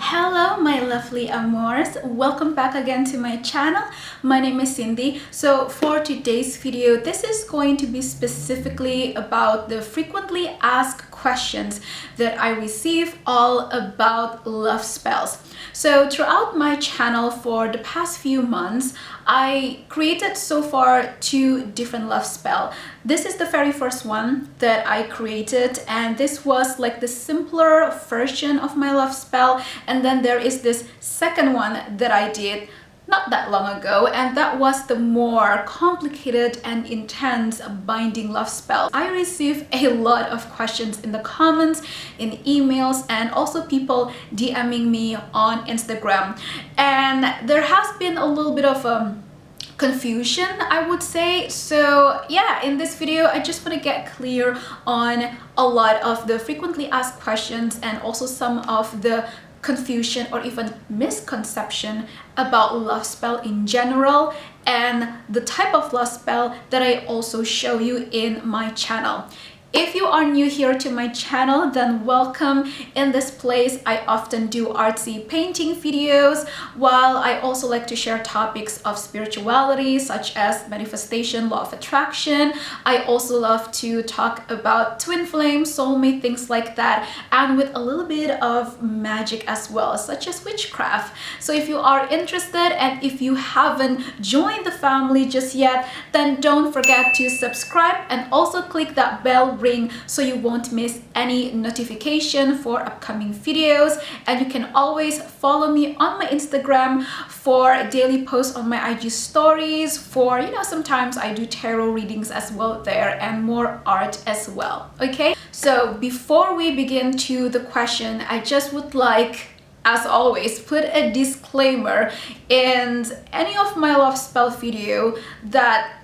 Hello my lovely amours, welcome back again to my channel. My name is Cindy. So for today's video, this is going to be specifically about the frequently asked questions that I receive all about love spells. So throughout my channel for the past few months, I created so far 2 different love spells. This is the very first one that I created, and this was like the simpler version of my love spell. And then there is this second one that I did not that long ago, and that was the more complicated and intense binding love spell. I received a lot of questions in the comments, in emails, and also people DMing me on Instagram, and there has been a little bit of confusion, I would say. So yeah, in this video I just want to get clear on a lot of the frequently asked questions and also some of the confusion or even misconception about love spell in general and the type of love spell that I also show you in my channel. If you are new here to my channel, then welcome. In this place, I often do artsy painting videos, while I also like to share topics of spirituality, such as manifestation, law of attraction. I also love to talk about twin flame, soulmate, things like that, and with a little bit of magic as well, such as witchcraft. So if you are interested and if you haven't joined the family just yet, then don't forget to subscribe and also click that bell ring so you won't miss any notification for upcoming videos. And you can always follow me on my Instagram for daily posts on my IG stories, for sometimes I do tarot readings as well there, and more art as well. Okay, so before we begin to the question, I just would like, as always, put a disclaimer in any of my love spell video that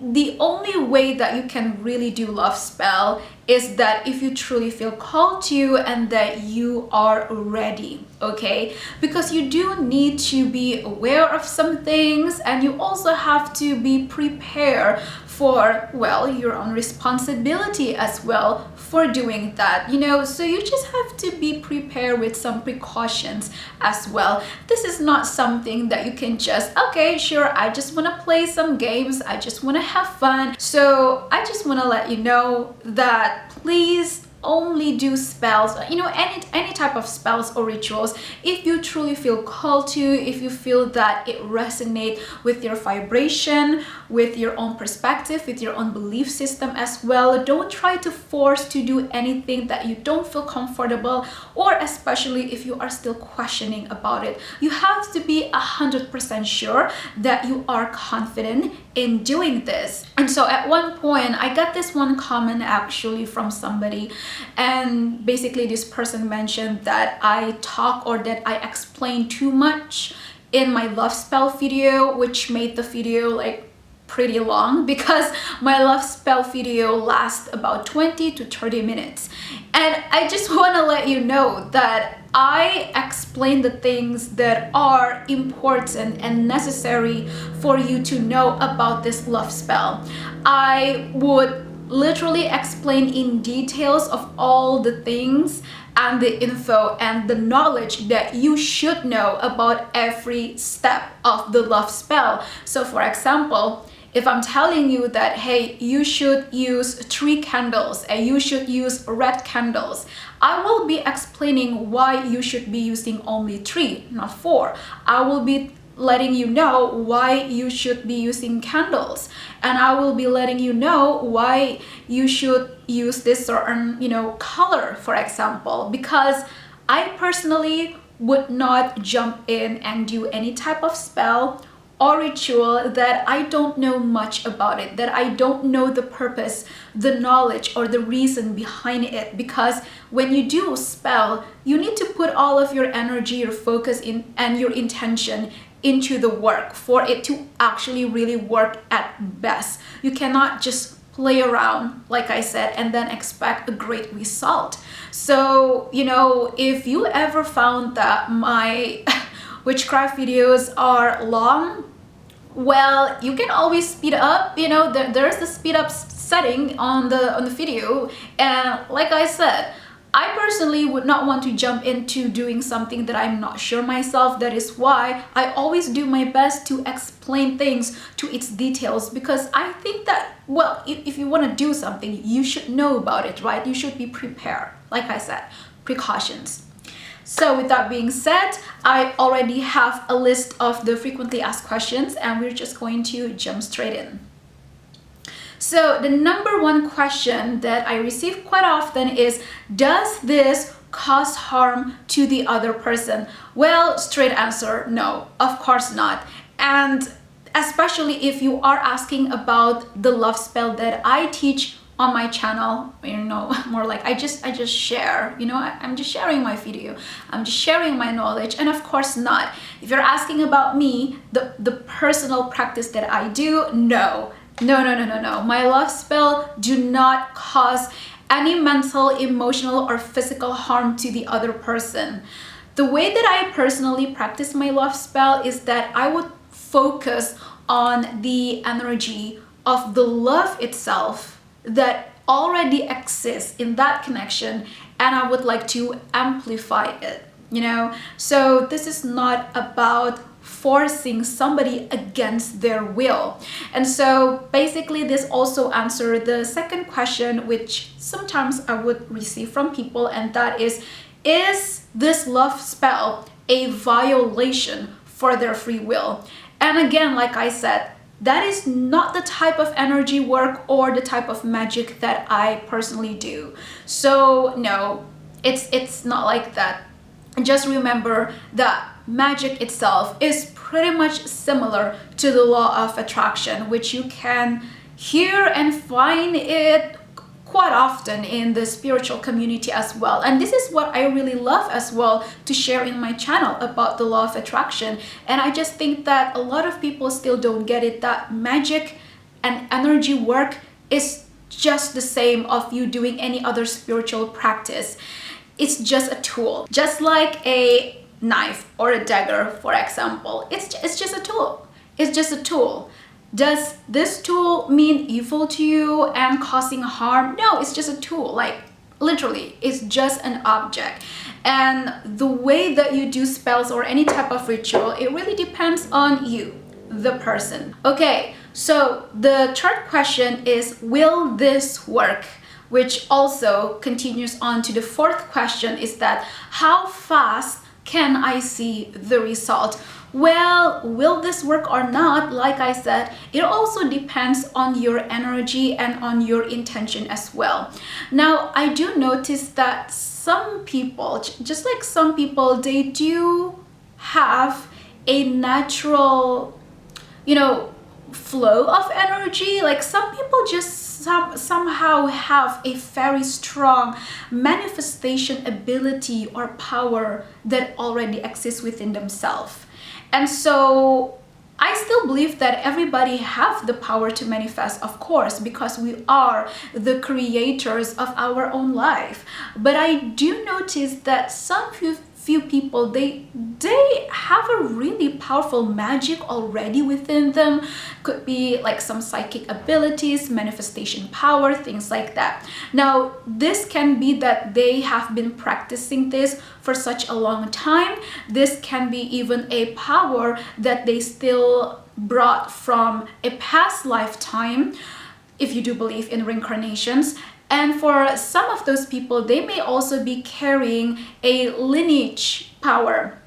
the only way that you can really do love spell is that if you truly feel called to and that you are ready, okay? Because you do need to be aware of some things, and you also have to be prepared for, well, your own responsibility as well for doing that, so you just have to be prepared with some precautions as well. This is not something that you can just, okay, sure, I just want to play some games, I just want to have fun. So I just want to let you know that please only do spells, any type of spells or rituals, if you truly feel called to, if you feel that it resonates with your vibration, with your own perspective, with your own belief system as well. Don't try to force to do anything that you don't feel comfortable, or especially if you are still questioning about it. You have to be 100% sure that you are confident in doing this. And so at one point I got this one comment actually from somebody, and basically this person mentioned that I talk or that I explain too much in my love spell video, which made the video like pretty long, because my love spell video lasts about 20 to 30 minutes. And I just want to let you know that I explain the things that are important and necessary for you to know about this love spell. I would literally explain in details of all the things and the info and the knowledge that you should know about every step of the love spell. So for example, if I'm telling you that, hey, you should use 3 candles and you should use red candles, I will be explaining why you should be using only 3, not 4. I will be letting you know why you should be using candles, and I will be letting you know why you should use this certain color, for example, because I personally would not jump in and do any type of spell or ritual that I don't know much about it, that I don't know the purpose, the knowledge, or the reason behind it. Because when you do a spell, you need to put all of your energy, your focus in, and your intention into the work for it to actually really work at best. You cannot just play around, like I said, and then expect a great result. So, if you ever found that my witchcraft videos are long, well, you can always speed up. There's the speed up setting on the video, and like I said, I personally would not want to jump into doing something that I'm not sure myself. That is why I always do my best to explain things to its details, because I think that, well, if you want to do something, you should know about it, right? You should be prepared. Like I said, precautions. So with that being said, I already have a list of the frequently asked questions, and we're just going to jump straight in. So the number one question that I receive quite often is, does this cause harm to the other person? Well, straight answer, no, of course not. And especially if you are asking about the love spell that I teach on my channel, you know, more like I just share, you know, I'm just sharing my video, I'm just sharing my knowledge. And of course not. If you're asking about me, the personal practice that I do, no. My love spell do not cause any mental, emotional, or physical harm to the other person. The way that I personally practice my love spell is that I would focus on the energy of the love itself that already exists in that connection, and I would like to amplify it, you know? So this is not about forcing somebody against their will. And so basically this also answers the second question, which sometimes I would receive from people, and that is this love spell a violation for their free will? And again, like I said, that is not the type of energy work or the type of magic that I personally do. So no, it's not like that. Just remember that magic itself is pretty much similar to the law of attraction, which you can hear and find it quite often in the spiritual community as well. And this is what I really love as well to share in my channel about the law of attraction. And I just think that a lot of people still don't get it, that magic and energy work is just the same of you doing any other spiritual practice. It's just a tool, just like a knife or a dagger, for example. It's just a tool. It's just a tool. Does this tool mean evil to you and causing harm? No, it's just a tool. Like literally, it's just an object. And the way that you do spells or any type of ritual, it really depends on you, the person. Okay, so the third question is, will this work? Which also continues on to the fourth question, is that how fast can I see the result? Well, will this work or not? Like I said, it also depends on your energy and on your intention as well. Now, I do notice that some people, just like some people, they do have a natural, you know, flow of energy. Like some people just somehow have a very strong manifestation ability or power that already exists within themselves. And so I still believe that everybody have the power to manifest, of course, because we are the creators of our own life. But I do notice that some few people, they have a really powerful magic already within them. Could be like some psychic abilities, manifestation power, things like that. Now, this can be that they have been practicing this for such a long time. This can be even a power that they still brought from a past lifetime, if you do believe in reincarnations. And for some of those people, they may also be carrying a lineage power,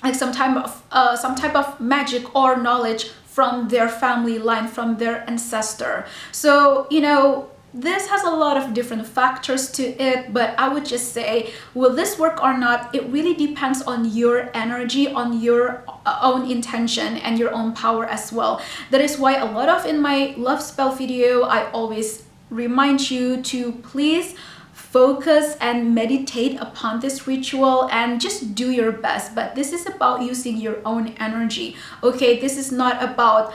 like some type of magic or knowledge from their family line, from their ancestor. So, you know, this has a lot of different factors to it, but I would just say, will this work or not? It really depends on your energy, on your own intention and your own power as well. That is why a lot of in my love spell video, I always remind you to please focus and meditate upon this ritual and just do your best. But this is about using your own energy. Okay, this is not about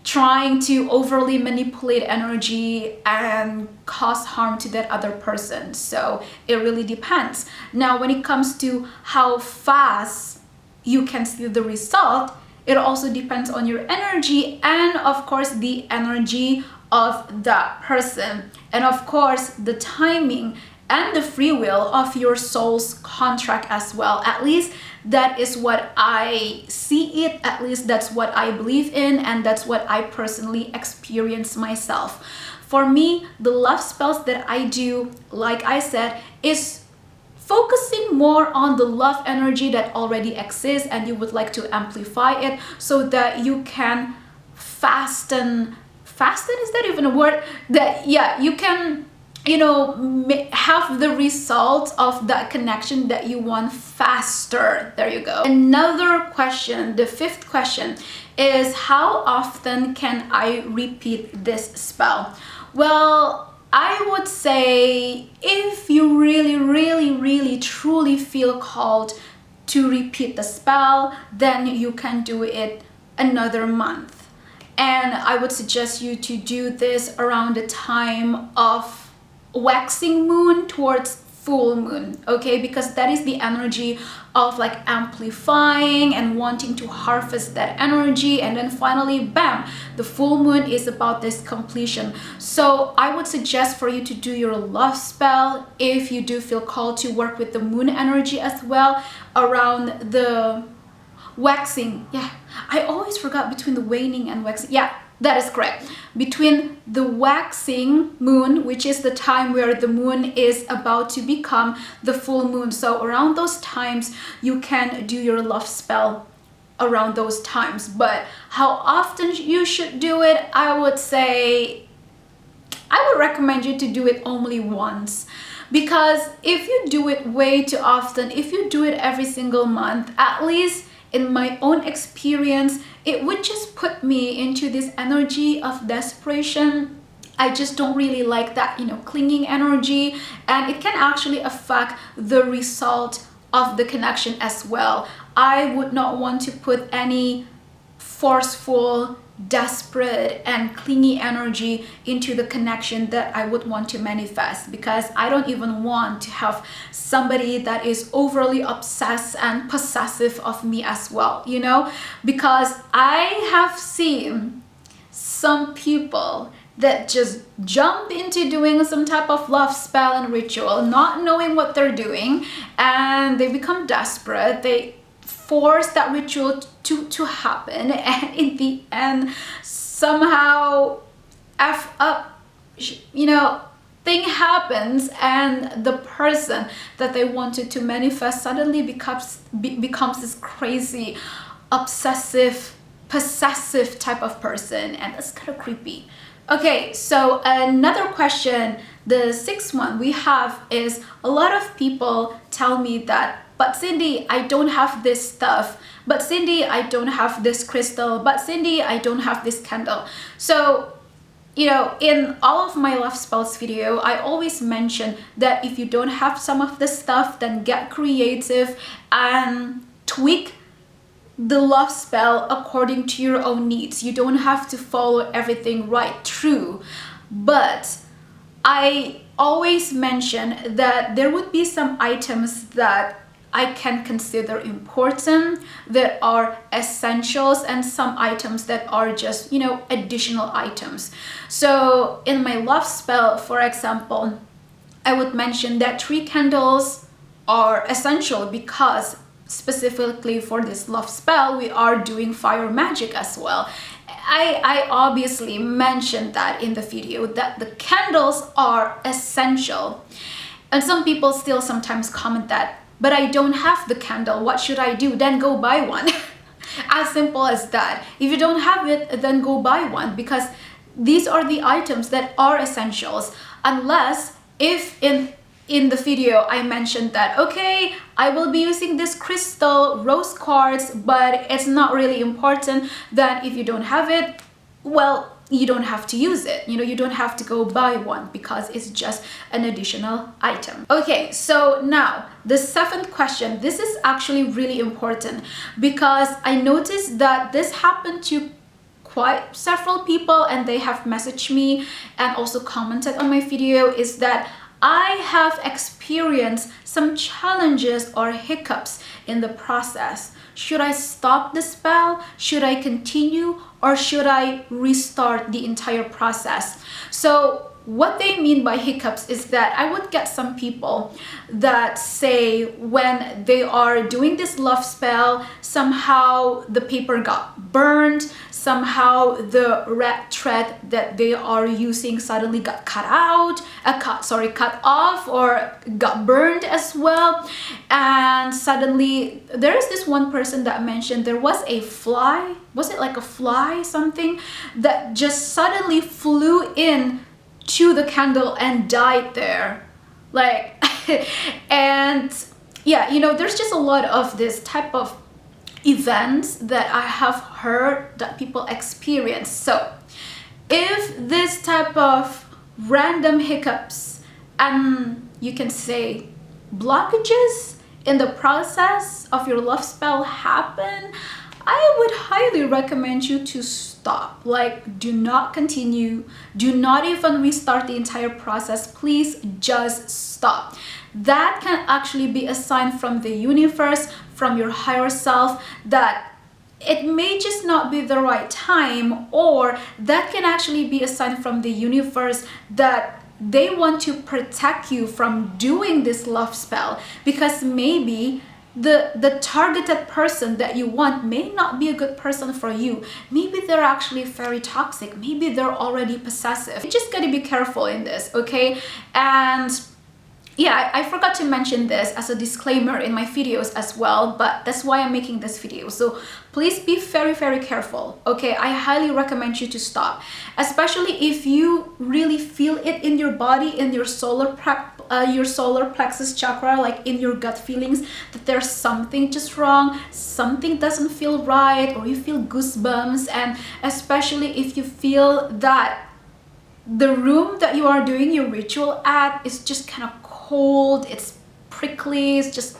trying to overly manipulate energy and cause harm to that other person. So it really depends. Now, when it comes to how fast you can see the result, it also depends on your energy and of course the energy of that person, and of course the timing and the free will of your soul's contract as well. At least that is what I see it, at least that's what I believe in, and that's what I personally experience myself. For me, the love spells that I do, like I said, is focusing more on the love energy that already exists, and you would like to amplify it so that you can fasten, is that even a word? That, yeah, you can, you know, have the result of that connection that you want faster. There you go. Another question, the fifth question, is how often can I repeat this spell? Well, I would say if you really truly feel called to repeat the spell, then you can do it another month. And I would suggest you to do this around the time of waxing moon towards full moon, okay? Because that is the energy of like amplifying and wanting to harvest that energy, and then finally, bam, the full moon is about this completion. So I would suggest for you to do your love spell, if you do feel called to work with the moon energy as well, around the waxing. Yeah, I always forgot between the waning and waxing. Yeah, that is correct. Between the waxing moon, which is the time where the moon is about to become the full moon. So around those times, you can do your love spell around those times. But how often you should do it, I would say, I would recommend you to do it only once. Because if you do it way too often, if you do it every single month, at least in my own experience, it would just put me into this energy of desperation. I just don't really like that, you know, clinging energy, and it can actually affect the result of the connection as well. I would not want to put any forceful, desperate and clingy energy into the connection that I would want to manifest, because I don't even want to have somebody that is overly obsessed and possessive of me as well, you know, because I have seen some people that just jump into doing some type of love spell and ritual, not knowing what they're doing, and they become desperate. They force that ritual to happen, and in the end somehow you know, thing happens, and the person that they wanted to manifest suddenly becomes this crazy obsessive possessive type of person, and that's kind of creepy. Okay, so another question, the sixth one we have, is a lot of people tell me that, but Cindy, I don't have this stuff. But Cindy, I don't have this crystal. But Cindy, I don't have this candle. So, you know, in all of my love spells video, I always mention that if you don't have some of this stuff, then get creative and tweak the love spell according to your own needs. You don't have to follow everything right through. But I always mention that there would be some items that I can consider important, that are essentials, and some items that are just, you know, additional items. So in my love spell, for example, I would mention that 3 candles are essential, because specifically for this love spell, we are doing fire magic as well. I obviously mentioned that in the video, that the candles are essential. And some people still sometimes comment that, but I don't have the candle, what should I do? Then go buy one. As simple as that. If you don't have it, then go buy one, because these are the items that are essentials. Unless if in the video I mentioned that, okay, I will be using this crystal rose quartz, but it's not really important, then if you don't have it, well, you don't have to use it. You know, you don't have to go buy one, because it's just an additional item. Okay, so now the 7th question. This is actually really important, because I noticed that this happened to quite several people, and they have messaged me and also commented on my video, is that I have experienced some challenges or hiccups in the process. Should I stop the spell? Should I continue? Or should I restart the entire process? So what they mean by hiccups is that I would get some people that say when they are doing this love spell, somehow the paper got burned, somehow the red thread that they are using suddenly got cut off or got burned as well. And suddenly there is this one person that mentioned there was a fly, was it like a fly something, that just suddenly flew in to the candle and died there, like and yeah, you know, there's just a lot of this type of events that I have heard that people experience. So if this type of random hiccups and you can say blockages in the process of your love spell happen, I would highly recommend you to stop. Like, do not continue, do not even restart the entire process. Please just stop. That can actually be a sign from the universe, from your higher self, that it may just not be the right time, or that can actually be a sign from the universe that they want to protect you from doing this love spell, because maybe the targeted person that you want may not be a good person for you. Maybe they're actually very toxic. Maybe they're already possessive. You just gotta be careful in this, okay? And yeah, I forgot to mention this as a disclaimer in my videos as well, but that's why I'm making this video. So please be very, very careful, okay? I highly recommend you to stop, especially if you really feel it in your body, in your solar plexus chakra, like in your gut feelings, that there's something just wrong, something doesn't feel right, or you feel goosebumps, and especially if you feel that the room that you are doing your ritual at is just kind of cold, it's prickly, it's just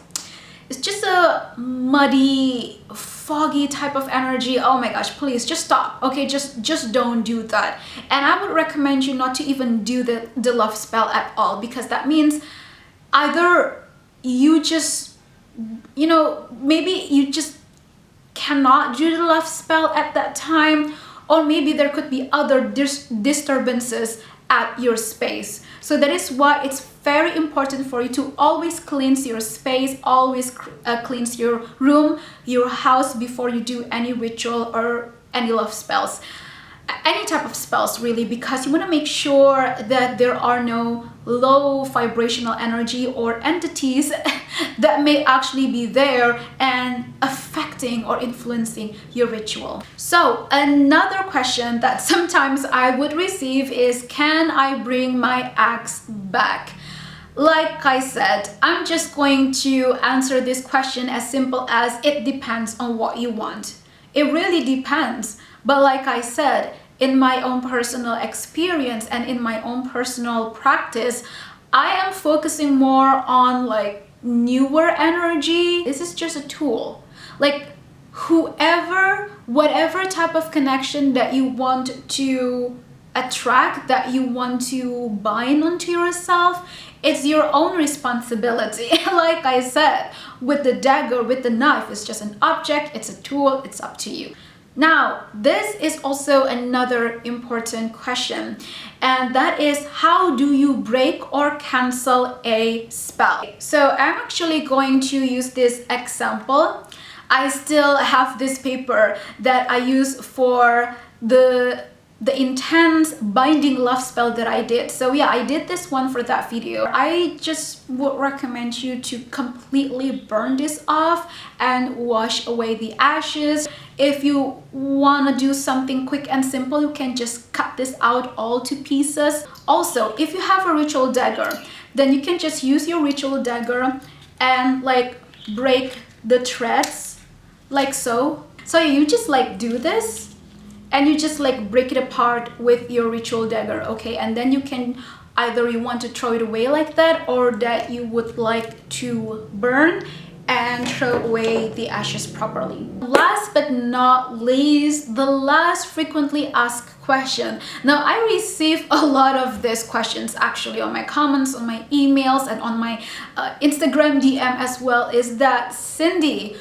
a muddy, foggy type of energy. Oh my gosh, please just stop, okay? Just don't do that. And I would recommend you not to even do the love spell at all, because that means either you just, you know, maybe you just cannot do the love spell at that time, or maybe there could be other disturbances at your space. So that is why it's very important for you to always cleanse your space, always cleanse your room, your house before you do any ritual or any love spells, any type of spells really, because you want to make sure that there are no low vibrational energy or entities that may actually be there and affecting or influencing your ritual. So another question that sometimes I would receive is, can I bring my ex back? Like I said, I'm just going to answer this question as simple as it depends on what you want. It really depends. But like I said, in my own personal experience and in my own personal practice, I am focusing more on like newer energy. This is just a tool. Like whatever type of connection that you want to attract, that you want to bind onto yourself, it's your own responsibility. Like I said, with the dagger, with the knife, it's just an object, it's a tool, it's up to you. Now, this is also another important question, and that is, how do you break or cancel a spell? So I'm actually going to use this example. I still have this paper that I use for the intense binding love spell that I did. So yeah, I did this one for that video. I just would recommend you to completely burn this off and wash away the ashes. If you want to do something quick and simple, you can just cut this out all to pieces. Also, if you have a ritual dagger, then you can just use your ritual dagger and like break the threads like so. So you just like do this and you just like break it apart with your ritual dagger, okay? And then you can either you want to throw it away like that, or that you would like to burn and throw away the ashes properly. Last but not least, the last frequently asked question. Now, I receive a lot of these questions actually on my comments, on my emails, and on my Instagram DM as well, is that, Cindy,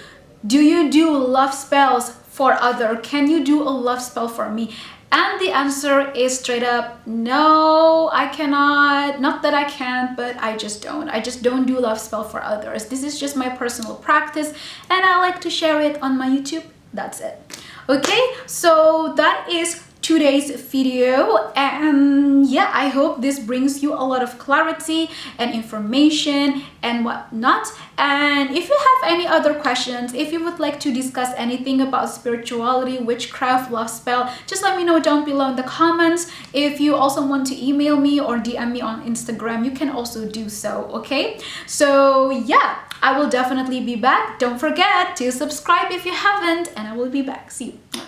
do you do love spells for other? Can you do a love spell for me? And the answer is straight up no, I cannot. Not that I can't, but I just don't do love spell for others. This is just my personal practice and I like to share it on my YouTube. That's it. Okay, so that is today's video, and yeah, I hope this brings you a lot of clarity and information and whatnot. And if you have any other questions, if you would like to discuss anything about spirituality, witchcraft, love spell, just let me know down below in the comments. If you also want to email me or DM me on Instagram, you can also do so. Okay, so yeah, I will definitely be back. Don't forget to subscribe if you haven't, and I will be back. See you.